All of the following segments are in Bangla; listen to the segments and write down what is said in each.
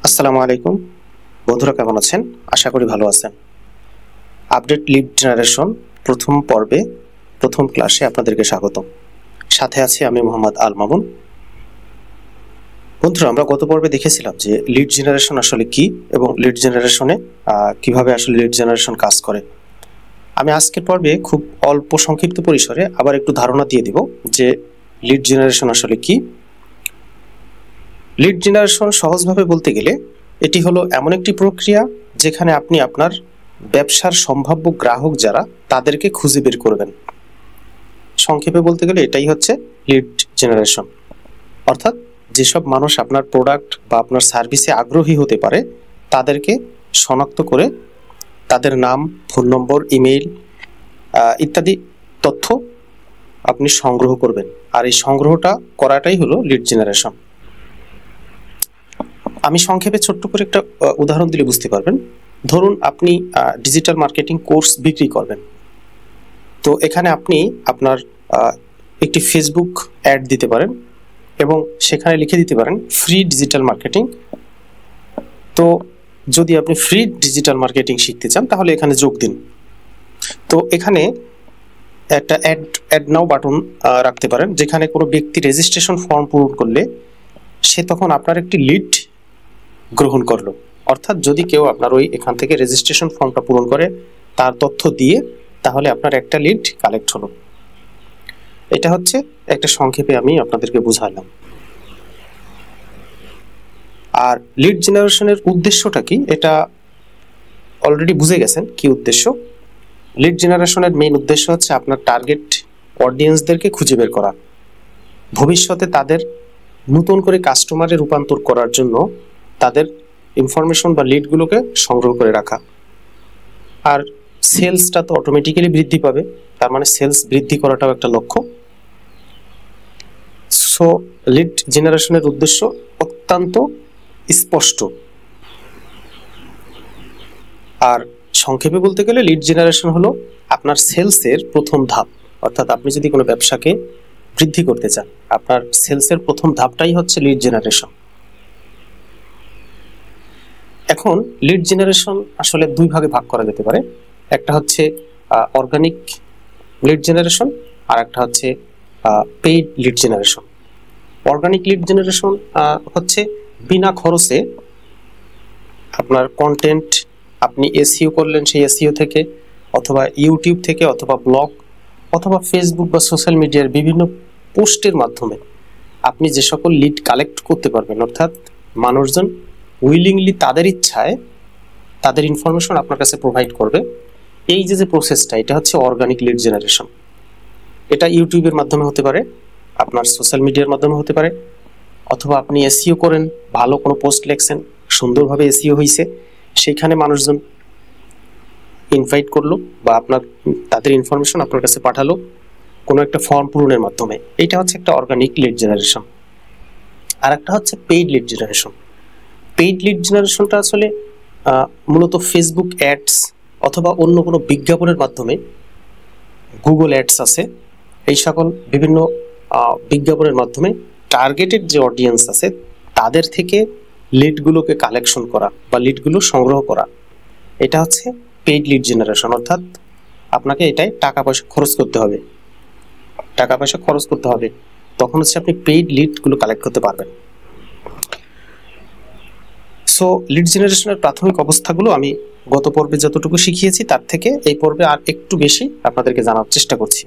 আসসালামু আলাইকুম বন্ধুরা, কেমন আছেন? আশা করি ভালো আছেন। আপডেট লিড জেনারেশন প্রথম পর্বে প্রথম ক্লাসে আপনাদেরকে স্বাগতম। সাথে আছি আমি মোহাম্মদ আল মামুন। বন্ধুরা, আমরা গত পর্বে দেখেছিলাম যে লিড জেনারেশন আসলে কি এবং লিড জেনারেশনে কিভাবে আসলে লিড জেনারেশন কাজ করে। আমি আজকের পর্বে খুব অল্প সংক্ষিপ্ত পরিসরে আবার একটু ধারণা দিয়ে দিব যে লিড জেনারেশন আসলে কি। লিড জেনারেশন সহজভাবে বলতে গেলে এটি হলো এমন একটি প্রক্রিয়া যেখানে আপনি আপনার ব্যবসার সম্ভাব্য গ্রাহক যারা তাদেরকে খুঁজে বের করবেন। সংক্ষেপে বলতে গেলে এটাই হচ্ছে লিড জেনারেশন, অর্থাৎ যেসব মানুষ আপনার প্রোডাক্ট বা আপনার সার্ভিসে আগ্রহী হতে পারে তাদেরকে শনাক্ত করে তাদের নাম, ফোন নম্বর, ইমেইল ইত্যাদি তথ্য আপনি সংগ্রহ করবেন। আর এই সংগ্রহটা করাটাই হলো লিড জেনারেশন। আমি সংক্ষেপে ছোট্ট করে একটা উদাহরণ দিলে বুঝতে পারবেন। ধরুন আপনি ডিজিটাল মার্কেটিং কোর্স বিক্রি করবেন, তো এখানে আপনি আপনার একটি ফেসবুক অ্যাড দিতে পারেন এবং সেখানে লিখে দিতে পারেন ফ্রি ডিজিটাল মার্কেটিং। তো যদি আপনি ফ্রি ডিজিটাল মার্কেটিং শিখতে চান তাহলে এখানে যোগ দিন। তো এখানে একটা অ্যাড নাও বাটন রাখতে পারেন, যেখানে কোনো ব্যক্তি রেজিস্ট্রেশন ফর্ম পূরণ করলে সে তখন আপনার একটি লিড গ্রহণ করলো। অর্থাৎ যদি কেউ আপনার এখান থেকে রেজিস্ট্রেশন ফর্মটা পূরণ করে তার তথ্য দিয়ে, তাহলে আপনার একটা লিড কালেক্ট হলো। এটা হচ্ছে একটা সংক্ষেপে আমি আপনাদেরকে বুঝালাম। আর লিড জেনারেশনের উদ্দেশ্যটা কি এটা অলরেডি বুঝে গেছেন কি উদ্দেশ্য। লিড জেনারেশনের মেইন উদ্দেশ্য হচ্ছে আপনার টার্গেট অডিয়েন্সদেরকে খুঁজে বের করা, ভবিষ্যতে তাদের নতুন করে কাস্টমারে রূপান্তর করার জন্য তাদের ইনফরমেশন বা লিডগুলোকে সংগ্রহ করে রাখা। আর সেলসটা তো অটোমেটিক্যালি বৃদ্ধি পাবে, তার মানে সেলস বৃদ্ধি করাটাও একটা লক্ষ্য। সো লিড জেনারেশনের উদ্দেশ্য অত্যন্ত স্পষ্ট। আর সংক্ষেপে বলতে গেলে লিড জেনারেশন হলো আপনার সেলসের প্রথম ধাপ। অর্থাৎ আপনি যদি কোনো ব্যবসাকে বৃদ্ধি করতে চান, আপনার সেলসের প্রথম ধাপটাই হচ্ছে লিড জেনারেশন। এখন লিড জেনারেশন আসলে দুই ভাগে ভাগ করা যেতে পারে। একটা হচ্ছে অর্গানিক লিড জেনারেশন আর একটা হচ্ছে paid lead generation. Organic lead generation হচ্ছে বিনা খরচে আপনার কন্টেন্ট আপনি এসইও করলেন, সেই এসইও থেকে অথবা ইউটিউব থেকে অথবা ব্লগ অথবা ফেসবুক বা সোশ্যাল মিডিয়ার বিভিন্ন পোস্টের মাধ্যমে আপনি যে সকল লিড কালেক্ট করতে পারবেন, অর্থাৎ মানুষজন উইলিংলি তাদের ইচ্ছায় তাদের ইনফরমেশন আপনার কাছে প্রোভাইড করবে। এই যে প্রসেসটা, এটা হচ্ছে অর্গানিক লিড জেনারেশন। এটা ইউটিউবের মাধ্যমে হতে পারে, আপনার সোশ্যাল মিডিয়ার মাধ্যমে হতে পারে, অথবা আপনি এসইও করেন, ভালো কোনো পোস্ট লেখছেন, সুন্দরভাবে এসইও হয়েছে, সেইখানে মানুষজন ইনভাইট করলো বা তাদের ইনফরমেশন আপনার কাছে পাঠালো কোনো একটা ফর্ম পূরণের মাধ্যমে। এইটা হচ্ছে একটা অর্গানিক লিড জেনারেশন। আর একটা হচ্ছে paid lead generation. Paid lead জেনারেশনটা আসলে মূলত ফেসবুক অ্যাডস অথবা অন্য কোনো বিজ্ঞাপনের মাধ্যমে, গুগল অ্যাডস আছে, এই সকল বিভিন্ন বিজ্ঞাপনের মাধ্যমে টার্গেটেড যে অডিয়েন্স আছে তাদের থেকে লিডগুলোকে কালেকশন করা বা লিডগুলো সংগ্রহ করা। এটা হচ্ছে পেইড লিড জেনারেশন। অর্থাৎ আপনাকে এটাই টাকা পয়সা খরচ করতে হবে, তখন হচ্ছে আপনি পেইড লিডগুলো কালেক্ট করতে পারবেন। সো লিড জেনারেশনের প্রাথমিক অবস্থাগুলো আমি গত পর্বে যতটুকু শিখিয়েছি তার থেকে এই পর্বে আর একটু বেশি আপনাদেরকে জানার চেষ্টা করছি।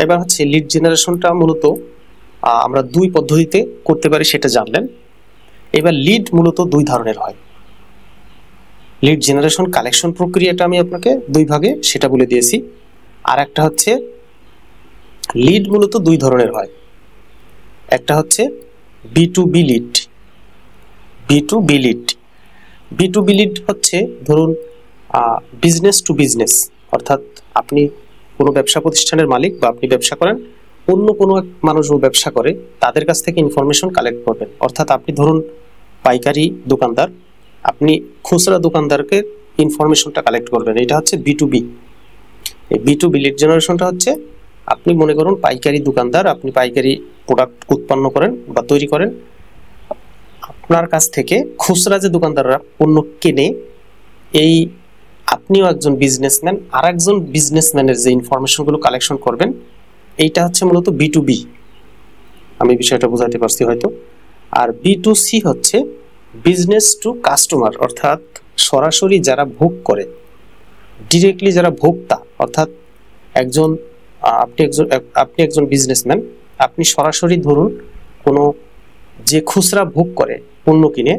এবার হচ্ছে লিড জেনারেশনটা মূলত আমরা দুই পদ্ধতিতে করতে পারি সেটা জানলেন। এবার লিড মূলত দুই ধরনের হয়। লিড জেনারেশন কালেকশন প্রক্রিয়াটা আমি আপনাকে দুই ভাগে সেটা বলে দিয়েছি। আর একটা হচ্ছে লিড মূলত দুই ধরনের হয়। একটা হচ্ছে B2B লিড। B2B লিড হচ্ছে ধরুন বিজনেস টু বিজনেস, অর্থাৎ আপনি কোনো ব্যবসা প্রতিষ্ঠানের মালিক বা আপনি ব্যবসা করেন, অন্য কোনো এক মানুষও ব্যবসা করে, তাদের কাছ থেকে ইনফরমেশন কালেক্ট করবেন। অর্থাৎ আপনি ধরুন পাইকারি দোকানদার, আপনি খুচরা দোকানদারকে ইনফরমেশনটা কালেক্ট করবেন। এটা হচ্ছে B2B। এই B2B লিড জেনারেশনটা হচ্ছে আপনি মনে করুন পাইকারি দোকানদার, আপনি পাইকারি প্রোডাক্ট উৎপন্ন করেন বা তৈরি করেন, আপনার কাছ থেকে খুচরা যে দোকানদাররা পণ্য কেনে, এই আপনিও একজন বিজনেসম্যান, আর একজন বিজনেসম্যানের যে ইনফরমেশনগুলো কালেকশন করবেন, এইটা হচ্ছে মূলত B2B। আমি বিষয়টা বোঝাতে পারছি হয়তো। আর B2C হচ্ছে বিজনেস টু কাস্টমার, অর্থাৎ সরাসরি যারা ভোগ করে, ডিরেক্টলি যারা ভোক্তা, অর্থাৎ আপনি একজন বিজনেসম্যান, আপনি সরাসরি ধরুন কোনো যে খুচরা ভোগ করে পণ্য কিনে,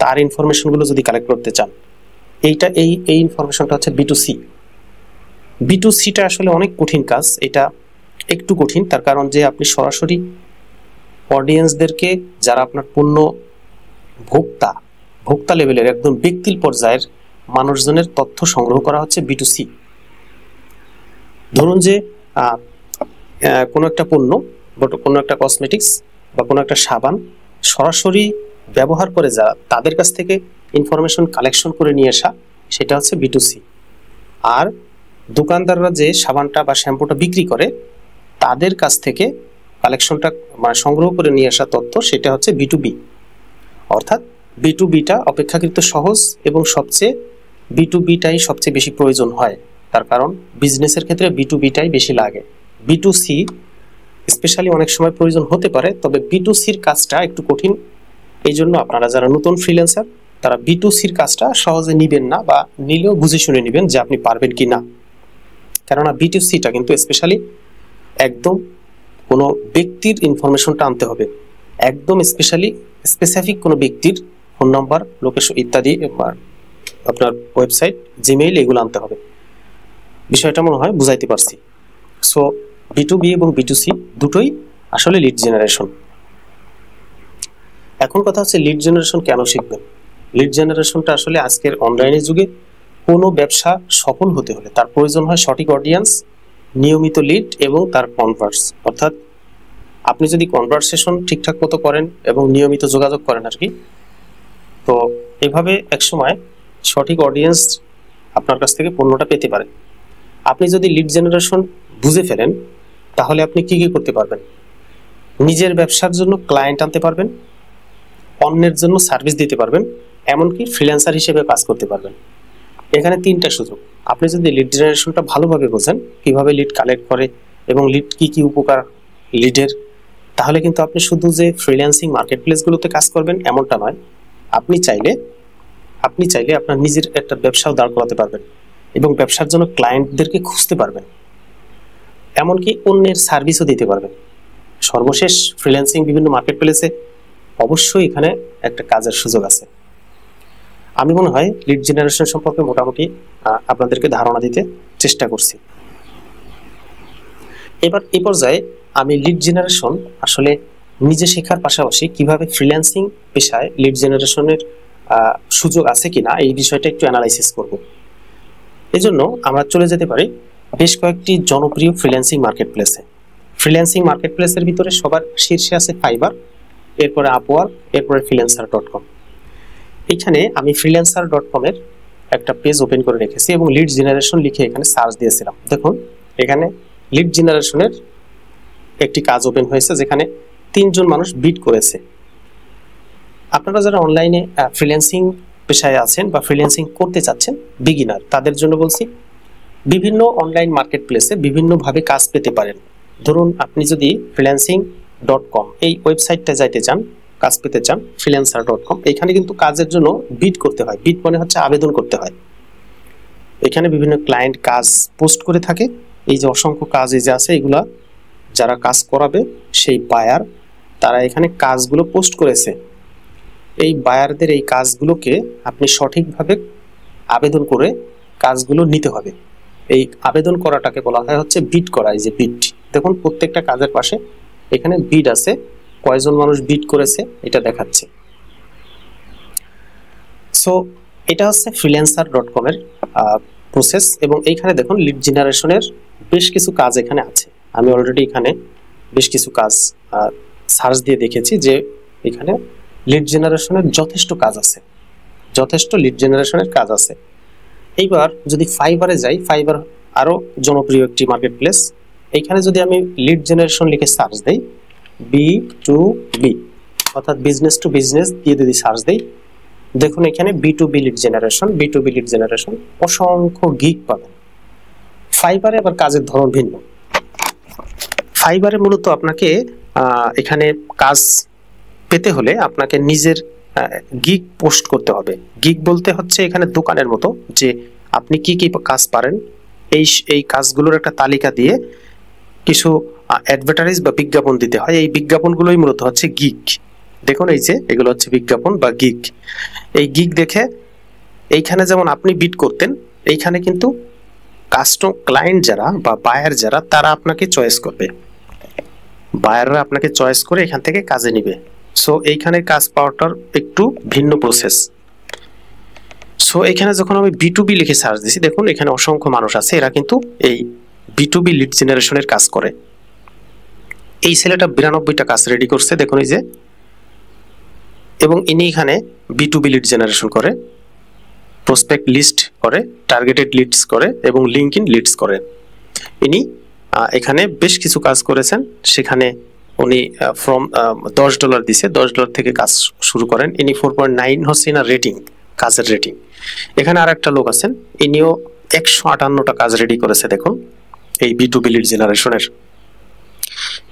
তার ইনফরমেশনগুলো যদি কালেক্ট করতে চান, এই ইনফরমেশনটা হচ্ছে B2C। B2Cটা আসলে অনেক কঠিন কাজ। এটা একটু কঠিন তার কারণ যে আপনি সরাসরি অডিয়েন্সদেরকে, যারা আপনার পণ্য ভোক্তা লেভেলের একদম ব্যক্তির পর্যায়ের মানুষজনের তথ্য সংগ্রহ করা হচ্ছে B2C। ধরুন যে কোনো একটা পণ্য, কোনো একটা কসমেটিক্স বা কোনো একটা সাবান সরাসরি ব্যবহার করে যারা, তাদের কাছ থেকে ইনফরমেশন কালেকশন করে নিয়ে আসা, সেটা হচ্ছে B2C। আর দোকানদাররা যে সাবানটা বা শ্যাম্পুটা বিক্রি করে, তাদের কাছ থেকে কালেকশনটা মানে সংগ্রহ করে নিয়ে আসা তথ্য, সেটা হচ্ছে B2B। অর্থাৎ B2Bটা অপেক্ষাকৃত সহজ এবং B2Bটাই সবচেয়ে বেশি প্রয়োজন হয়। তার কারণ বিজনেসের ক্ষেত্রে B2Bটাই বেশি লাগে। B2C স্পেশালি অনেক সময় প্রয়োজন হতে পারে, তবে B2Cর কাজটা একটু কঠিন। এই জন্য আপনারা যারা নতুন ফ্রিল্যান্সার, তারা B2Cর কাজটা সহজে নিবেন না, বা নিলেও বুঝে শুনে নেবেন যে আপনি পারবেন কি না। কেননা B2Cটা কিন্তু স্পেশালি একদম কোনো ব্যক্তির ইনফরমেশনটা আনতে হবে, একদম স্পেসিফিক কোনো ব্যক্তির ফোন নাম্বার, লোকেশন ইত্যাদি, আপনার ওয়েবসাইট, জিমেইল, এগুলো আনতে হবে। বিষয়টা মনে হয় বুঝাইতে পারছি। সো B2B এবং B2C দুটোই আসলে লিড জেনারেশন। এখন কথা হচ্ছে লিড জেনারেশন কেন শিখবেন। লিড জেনারেশনটা আসলে আজকের অনলাইনের যুগে কোনো ব্যবসা সফল হতে হলে তার প্রয়োজন হয় সঠিক অডিয়েন্স, নিয়মিত লিড এবং তার কনভার্স। অর্থাৎ আপনি যদি কনভারসেশন ঠিকঠাক মতো করেন এবং নিয়মিত যোগাযোগ করেন আর কি, তো এভাবে একসময় সঠিক অডিয়েন্স আপনার কাছ থেকে পণ্যটা পেতে পারে। আপনি যদি লিড জেনারেশন বুঝে ফেলেন, তাহলে আপনি কি কি করতে পারবেন। নিজের ব্যবসার জন্য ক্লায়েন্ট আনতে পারবেন, অন্যের জন্য সার্ভিস দিতে পারবেন, এমনকি ফ্রিল্যান্সার হিসেবে কাজ করতে পারবেন। এখানে তিনটা সুযোগ। আপনি যদি লিড জেনারেশনটা ভালোভাবে বোঝেন, কিভাবে লিড কালেক্ট করে এবং লিড কি উপকার লিডের, তাহলে কিন্তু আপনি শুধু যে ফ্রিল্যান্সিং মার্কেট প্লেসগুলোতে কাজ করবেন এমনটা নয়। আপনি চাইলে আপনার নিজের একটা ব্যবসাও দাঁড় করাতে পারবেন এবং ব্যবসার জন্য ক্লায়েন্টদেরকে খুঁজতে পারবেন, এমনকি অন্যের সার্ভিসও দিতে পারবেন। সর্বশেষ ফ্রিল্যান্সিং বিভিন্ন মার্কেট প্লেসে অবশ্যই এখানে একটা কাজের সুযোগ আছে। আমি মনে হয় লিড জেনারেশন সম্পর্কে মোটামুটি আপনাদেরকে ধারণা দিতে চেষ্টা করছি। এবার এই পর্যায়ে আমি লিড জেনারেশন আসলে নিজে শেখার পাশাপাশি কিভাবে ফ্রিল্যান্সিং পেশায় লিড জেনারেশনের সুযোগ আছে কিনা, এই বিষয়টা একটু অ্যানালাইসিস করব। এজন্য আমরা চলে যেতে পারি বেশ কয়েকটি জনপ্রিয় ফ্রিল্যান্সিং মার্কেট প্লেসে। ফ্রিল্যান্সিং মার্কেট প্লেসের ভিতরে সবার শীর্ষে আছে ফাইবার, এরপরে আপওয়ার্ক, এরপরে freelancer.com। এখানে আমি freelancer.com এর একটা পেজ ওপেন করে রেখেছি এবং লিড জেনারেশন লিখে এখানে সার্চ দিয়েছিলাম। দেখুন এখানে লিড জেনারেশনের একটি কাজ ওপেন হয়েছে, যেখানে 3 জন মানুষ বিড করেছে। আপনারা যারা অনলাইনে ফ্রিল্যান্সিং পেশায় আছেন বা ফ্রিল্যান্সিং করতে চাচ্ছেন, বিগিনার, তাদের জন্য বলছি, বিভিন্ন অনলাইন মার্কেট প্লেসে বিভিন্নভাবে কাজ পেতে পারেন। ধরুন আপনি যদি freelancing.com এই ওয়েবসাইটটা যাইতে চান, কাজ পেতে চান, freelancer.com, এখানে কিন্তু কাজের জন্য বিড করতে হয়। বিড মানে হচ্ছে আবেদন করতে হয়। এখানে বিভিন্ন ক্লায়েন্ট কাজ পোস্ট করে থাকে। এই যে অসংখ্য কাজ এই যে আছে, এগুলা যারা কাজ করাবে সেই বায়ার, তারা এখানে কাজগুলো পোস্ট করেছে। এই বায়ারদের এই কাজগুলোকে আপনি সঠিকভাবে আবেদন করে কাজগুলো নিতে হবে। এই আবেদন করাটাকে বলা হয় হচ্ছে বিড করা। এই যে বিড, দেখুন প্রত্যেকটা কাজের পাশে এখানে বিড আছে, কয়জন মানুষ বিড করেছে এটা দেখাচ্ছে। সো এটা হচ্ছে freelancer.com এর প্রসেস এবং এইখানে দেখুন লিড জেনারেশনের বেশ কিছু কাজ এখানে আছে। আমি অলরেডি এখানে বেশ কিছু কাজ সার্চ দিয়ে দেখেছি যে এখানে লিড জেনারেশনের যথেষ্ট কাজ আছে, যথেষ্ট লিড জেনারেশনের কাজ আছে। এইবার যদি ফাইবারে যাই, ফাইবার আরও জনপ্রিয় একটি মার্কেট প্লেস। এইখানে যদি আমি লিড জেনারেশন লিখে সার্চ দেই, B2B, অর্থাৎ বিজনেস টু বিজনেস দিয়ে যদি সার্চ দেই, দেখুন এখানে B2B লিড জেনারেশন অসংখ্য গিগ পাবেন। ফাইবারে আবার কাজের ধরন ভিন্ন। ফাইবারে মূলত আপনাকে এখানে কাজ পেতে হলে আপনাকে নিজের গিগ পোস্ট করতে হবে। গিগ বলতে হচ্ছে এখানে দোকানের মতো, যে আপনি কি কি কাজ পারেন এই কাজগুলোর একটা তালিকা দিয়ে কিছু অ্যাডভার্টাইজ বা বিজ্ঞাপন দিতে হয়। এই বিজ্ঞাপনগুলোই মূলত হচ্ছে গিগ। দেখুন এই যে এগুলো হচ্ছে বিজ্ঞাপন বা গিগ। এই গিগ দেখে এইখানে যেমন আপনি বিড করতেন, এইখানে কিন্তু ক্লায়েন্ট যারা বা বায়ার যারা, তারা আপনাকে চয়েস করবে। বায়াররা আপনাকে চয়েস করে এখান থেকে কাজে নিবে। সো এইখানে কাজ পাওয়াটার একটু ভিন্ন প্রসেস। সো এখানে যখন আমি B2B লিখে সার্চ দিছি, দেখুন এখানে অসংখ্য মানুষ আছে, এরা কিন্তু এই B2B লিড জেনারেশনের কাজ করে। এই ছেলেটা 92টা কাজ রেডি করছে, দেখুন এই যে, এবং ইনি এখানে B2B লিড জেনারেশন করে, প্রসপেক্ট লিস্ট করে, টার্গেটেড লিডস করে এবং লিঙ্কইন লিডস করে। ইনি এখানে বেশ কিছু কাজ করেছেন। সেখানে উনি ফ্রম $10 দিছে, $10 থেকে কাজ শুরু করেন। ইনি 4.9 হচ্ছে না রেটিং, কাজের রেটিং। এখানে আর একটা লোক আছেন, ইনিও 158টা কাজ রেডি করেছে। দেখুন এই B2B লিড জেনারেশনের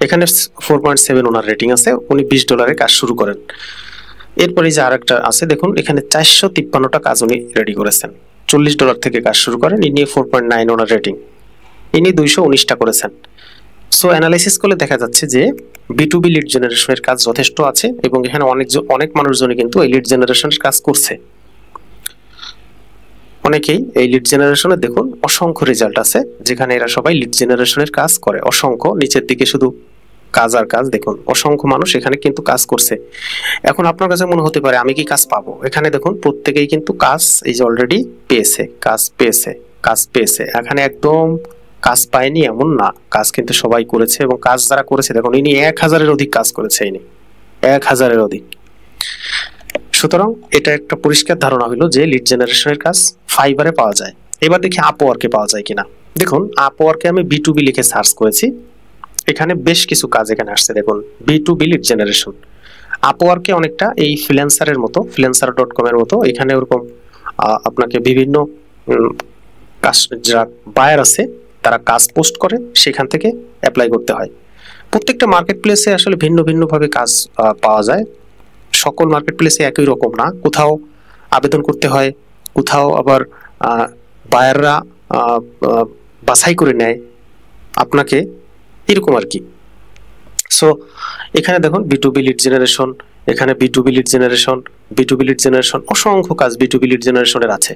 এখানে 4.7 ওনার রেটিং আছে, উনি $20 কাজ শুরু করেন। এরপরে যে আরেকটা আছে, দেখুন এখানে 453টা কাজ উনি রেডি করেছেন, $40 থেকে কাজ শুরু করেন। ইনি 4.9 ওনার রেটিং, ইনি 219টা করেছেন। সো অ্যানালাইসিস করলে দেখা যাচ্ছে যে B2B লিড জেনারেশনের কাজ যথেষ্ট আছে এবং এখানে অনেক মানুষজনই কিন্তু এই লিড জেনারেশনের কাজ করছে। অনেকেই এই লিড জেনারেশনে দেখুন অসংখ্য রেজাল্ট আছে, যেখানে এরা সবাই লিড জেনারেশনের কাজ করে। অসংখ্য, নিচের দিকে শুধু কাজ আর কাজ, দেখুন অসংখ্য মানুষ এখানে কিন্তু কাজ করছে। এখন আপনার কাছে মনে হতে পারে আমি কি কাজ পাবো? এখানে দেখুন প্রত্যেকেই কিন্তু কাজ এই যে অলরেডি পেয়েছে, কাজ পেয়েছে। এখানে একদম কাজ পায়নি এমন না, কাজ কিন্তু সবাই করেছে এবং কাজ যারা করেছে দেখুন ইনি 1000-এর অধিক কাজ করেছে, ইনি 1000-এর অধিক। সুতরাং এটা একটা পরিষ্কার ধারণা হলো যে লিড জেনারেশনের কাজ ফাইবারে পাওয়া যায়। এবার দেখি আপওয়ার্কে পাওয়া যায় কিনা। দেখুন আপওয়ার্কে আমি B2B লিখে সার্চ করেছি, এখানে বেশ কিছু কাজ এখানে আসছে। দেখুন B2B লিড জেনারেশন। আপওয়ার্কে অনেকটা এই ফ্রিল্যান্সারের মতো, freelancer.com এর মতো, এখানে ওরকম আপনাকে বিভিন্ন যারা বায়ার আছে তারা কাজ পোস্ট করে, সেখান থেকে অ্যাপ্লাই করতে হয়। প্রত্যেকটা মার্কেট প্লেসে আসলে ভিন্ন ভিন্নভাবে কাজ পাওয়া যায়। সকল মার্কেট প্লেসে একই রকম না, কোথাও আবেদন করতে হয়, কোথাও আবার বায়াররা বাছাই করে নেয় আপনাকে, এরকম আর কি। সো এখানে দেখুন B2B লিড জেনারেশন, এখানে B2B লিড জেনারেশন, অসংখ্য কাজ B2B লিড জেনারেশনের আছে।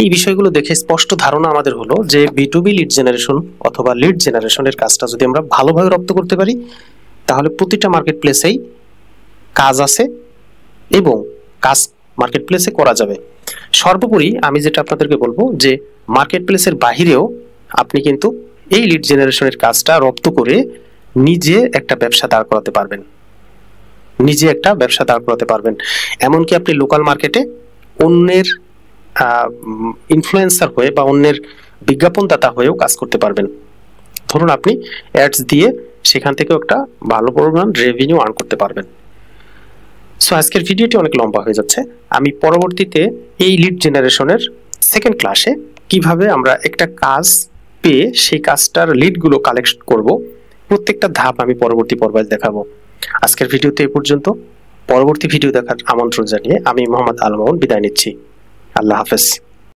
এই বিষয়গুলো দেখে স্পষ্ট ধারণা আমাদের হলো যে B2B লিড জেনারেশন অথবা লিড জেনারেশনের কাজটা যদি আমরা ভালোভাবে রপ্ত করতে পারি, তাহলে প্রতিটা মার্কেট প্লেসেই কাজ আছে এবং কাজ মার্কেট প্লেসে করা যাবে। সর্বোপরি আমি যেটা আপনাদেরকে বলবো যে মার্কেট প্লেসের বাহিরেও আপনি কিন্তু এই লিড জেনারেশনের কাজটা রপ্ত করে নিজে একটা ব্যবসা দাঁড় করাতে পারবেন। এমনকি আপনি লোকাল মার্কেটে অন্যের ইনফ্লুয়েন্সার হয়ে বা অন্যের বিজ্ঞাপনদাতা হয়েও কাজ করতে পারবেন। ধরুন আপনি অ্যাডস দিয়ে সেখান থেকেও একটা ভালো পরিমাণ রেভিনিউ আর্ন করতে পারবেন। সো আজকের ভিডিওটি অনেক লম্বা হয়ে যাচ্ছে, আমি পরবর্তীতে এই লিড জেনারেশনের সেকেন্ড ক্লাসে কিভাবে আমরা একটা কাজ পেয়ে সেই কাজটার লিডগুলো কালেক্ট করব, প্রত্যেকটা ধাপ আমি পরবর্তী পর্বে দেখাবো। আজকের ভিডিওতে এই পর্যন্ত। পরবর্তী ভিডিও দেখার আমন্ত্রণ জানিয়ে আমি মোহাম্মদ আল মামুন বিদায় নিচ্ছি। আল্লাহ হাফেজ।